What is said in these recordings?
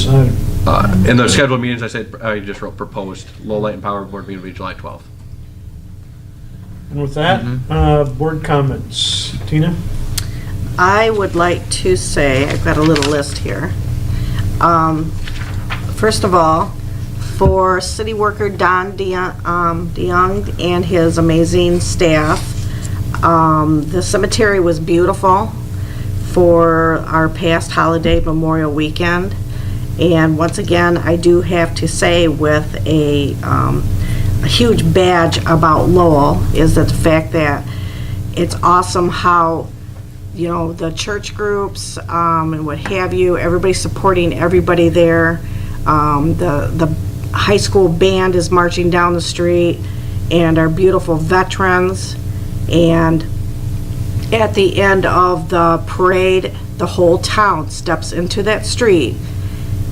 decided? In the scheduled meetings, I just wrote proposed. Low Light and Power Board meeting will be July 12th. And with that, board comments. Tina? I would like to say, I've got a little list here. First of all, for city worker Don DeYoung and his amazing staff, the cemetery was beautiful for our past holiday Memorial Weekend. And once again, I do have to say with a huge badge about Lowell is that the fact that it's awesome how, you know, the church groups and what have you, everybody supporting everybody there. The high school band is marching down the street, and our beautiful veterans. And at the end of the parade, the whole town steps into that street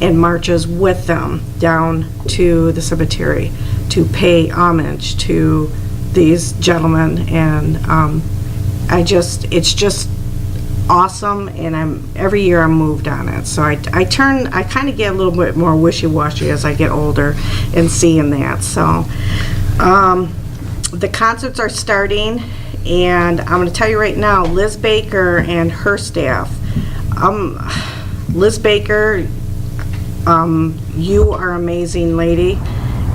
and marches with them down to the cemetery to pay homage to these gentlemen. And it's just awesome, and every year I'm moved on it. So I kind of get a little bit more wishy-washy as I get older and seeing that. So the concerts are starting, and I'm going to tell you right now, Liz Baker and her staff. Liz Baker, you are an amazing lady,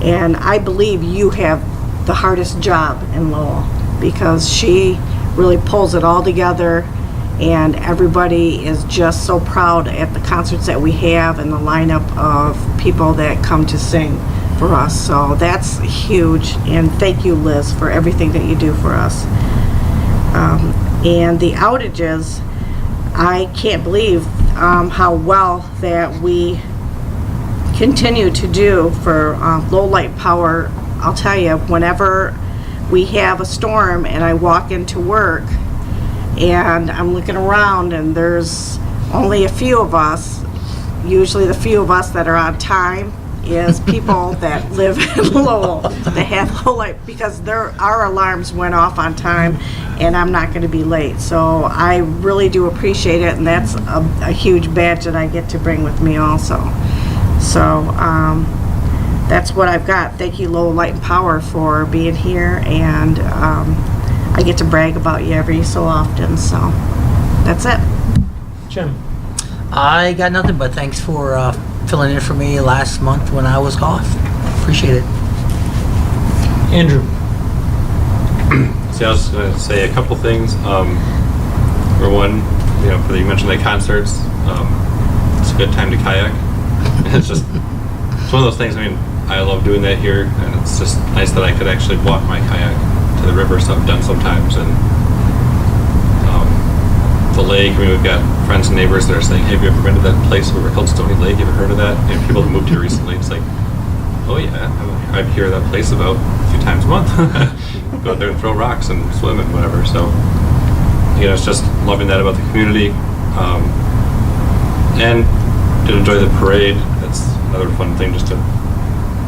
and I believe you have the hardest job in Lowell because she really pulls it all together, and everybody is just so proud at the concerts that we have and the lineup of people that come to sing for us. So that's huge, and thank you, Liz, for everything that you do for us. And the outages, I can't believe how well that we continue to do for low light power. I'll tell you, whenever we have a storm and I walk into work and I'm looking around and there's only a few of us, usually the few of us that are on time is people that live in Lowell that have low light, because our alarms went off on time and I'm not going to be late. So I really do appreciate it, and that's a huge badge that I get to bring with me also. So that's what I've got. Thank you, Lowell Light and Power, for being here, and I get to brag about you every so often. So that's it. Jim? I got nothing but thanks for filling in for me last month when I was off. Appreciate it. Andrew? See, I was going to say a couple things. For one, you mentioned the concerts. It's a good time to kayak. It's one of those things. I mean, I love doing that here, and it's just nice that I could actually walk my kayak to the river. So I've done sometimes, and the lake. I mean, we've got friends and neighbors that are saying, "Hey, have you ever been to that place over called Stony Lake? You ever heard of that?" People that moved here recently. It's like, oh yeah, I hear that place about a few times a month. Go out there and throw rocks and swim and whatever. So, it's just loving that about the community, and to enjoy the parade. That's another fun thing, just to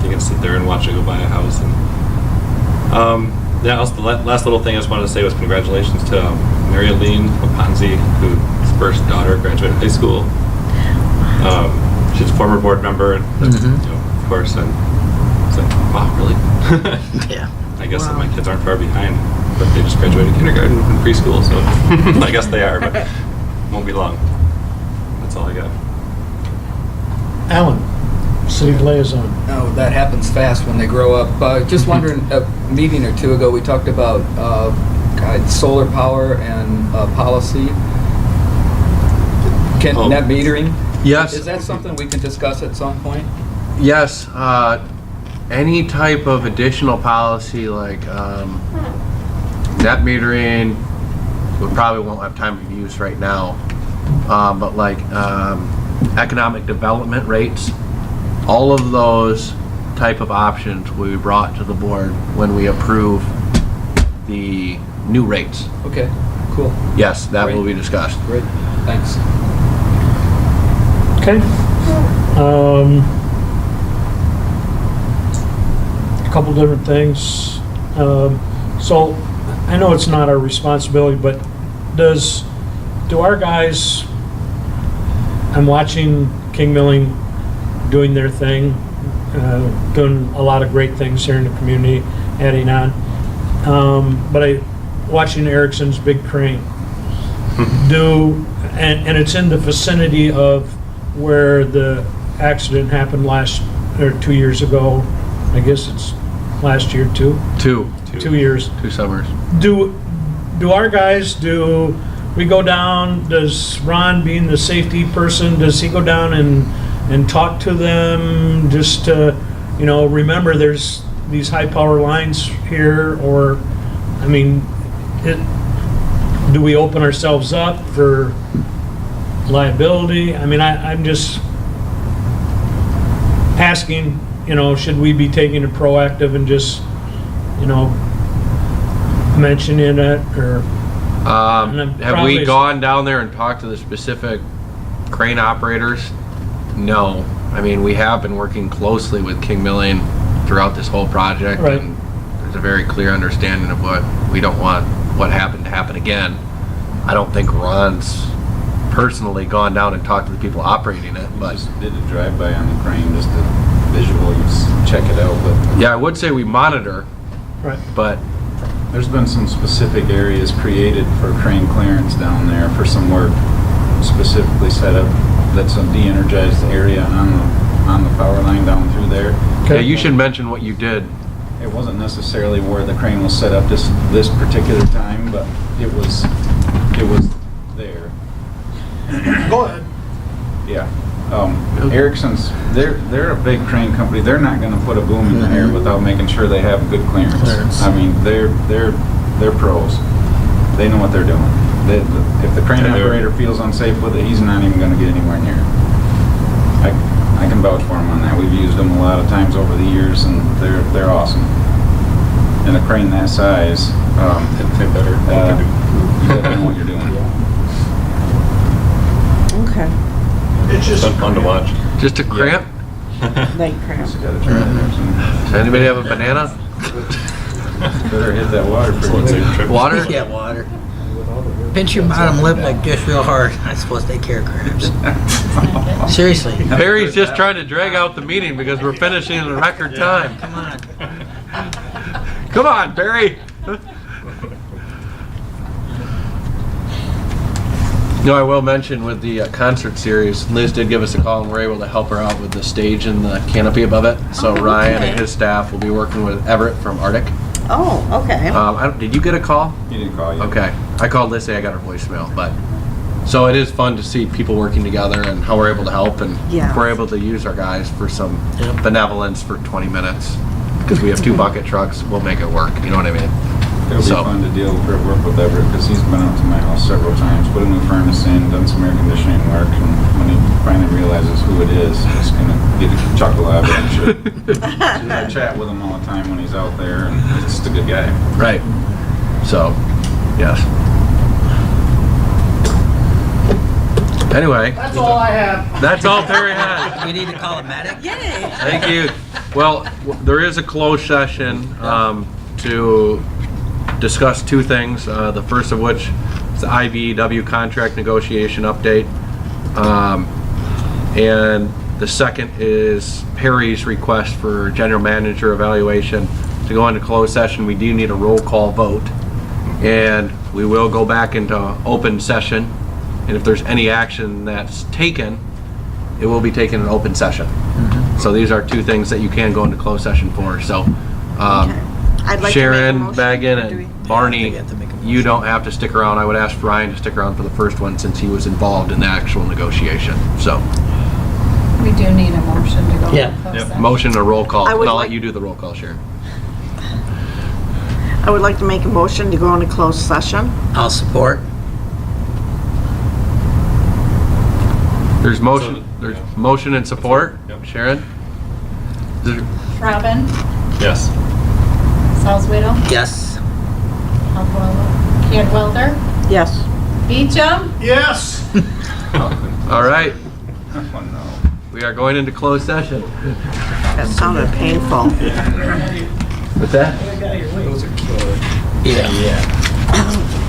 you can sit there and watch it go by a house. And also the last little thing I just wanted to say was congratulations to Mary Aline Lapanzi, whose first daughter graduated high school. She's a former board member, of course, and it's like, wow, really? Yeah. I guess that my kids aren't far behind, but they just graduated kindergarten and preschool, so I guess they are, but won't be long. That's all I got. Alan, city liaison. Oh, that happens fast when they grow up. Just wondering, a meeting or two ago, we talked about solar power and policy. Net metering? Yes. Is that something we can discuss at some point? Yes. Any type of additional policy like net metering, we probably won't have time to use right now, but like economic development rates, all of those type of options will be brought to the board when we approve the new rates. Okay, cool. Yes, that Great. will be discussed. Great, thanks. Okay. A couple different things. So I know it's not our responsibility, but do our guys, I'm watching King Milling doing their thing, doing a lot of great things here in the community, adding on. But watching Erickson's big crane and it's in the vicinity of where the accident happened 2 years ago. I guess it's last year too. 2 years. 2 summers. Do our guys, do we go down, does Ron, being the safety person, does he go down and talk to them just to, remember there's these high power lines here, or, I mean, do we open ourselves up for liability? I mean, I'm just asking, should we be taking it proactive and just, mentioning it, or? Have we gone down there and talked to the specific crane operators? No. I mean, we have been working closely with King Milling throughout this whole project. Right. And there's a very clear understanding of what we don't want what happened to happen again. I don't think Ron's personally gone down and talked to the people operating it, We but just did a drive-by on the crane, just to visually check it out, but yeah, I would say we monitor, Right. but there's been some specific areas created for crane clearance down there for some work specifically set up. That's a de-energized area on the power line down through there. yeah, you should mention what you did. It wasn't necessarily where the crane was set up this particular time, but it was there. Go ahead. Yeah. Ericsson's, they're a big crane company. They're not gonna put a boom in the air without making sure they have good clearance. I mean, they're pros. They know what they're doing. If the crane operator feels unsafe with it, he's not even gonna get anywhere near it. I can vouch for them on that. We've used them a lot of times over the years, and they're awesome. And a crane that size, They better. you gotta know what you're doing. Okay. It's been fun to watch. Just a cramp? Leg cramp. Just gotta try it there. Does anybody have a banana? Better hit that water So it's pretty a good. trip. Water? Yeah, water. Pinch your bottom lip like this real hard. That's supposed to take care of cramps. Seriously. Barry's just trying to drag out the meeting because we're finishing in a record time. Come on. Come on, Barry. No, I will mention with the concert series, Liz did give us a call and we're able to help her out with the stage and the canopy above it. So Oh, Ryan okay. and his staff will be working with Everett from Arctic. Oh, okay. Did you get a call? You didn't call yet. Okay. I called Lissy, I got her voicemail, but, so it is fun to see people working together and how we're able to help, and Yeah. we're able to use our guys for some Yep. benevolence for 20 minutes. Because we have 2 bucket trucks, we'll make it work, you know what I mean? It'll be So- fun to work with Everett, because he's been out to my house several times, put a new furnace in, done some air conditioning work, and when he finally realizes who it is, he's gonna get a chuckle out of it, I'm sure. I chat with him all the time when he's out there, and he's just a good guy. Right. So, yes. Anyway, That's all I have. that's all Perry has. We need to call a medic? Yay. Thank you. Well, there is a closed session to discuss 2 things. The first of which is the IBEW contract negotiation update. And the second is Perry's request for general manager evaluation. To go into closed session, we do need a roll call vote. And we will go back into open session. And if there's any action that's taken, it will be taken in open session. So these are 2 things that you can go into closed session for. So, Okay. I'd like to make a Sharon, motion. Megan, Or do we- and Barney, We have to make a you don't have to stick around. I would ask Ryan to stick around for the first one since he was involved in the actual negotiation. So, We do need a motion to go Yeah. into closed Yep. session. motion to roll call. I And would I'll like- let you do the roll call, Sharon. I would like to make a motion to go into closed session. I'll support. There's motion and support. Yep. Sharon? Is there- Robin, Yes. Salzweedl, Yes. Cadwelder, Yes. Beecham, Yes. All right, Oh, no. we are going into closed session. That sounded painful. With that? Yeah.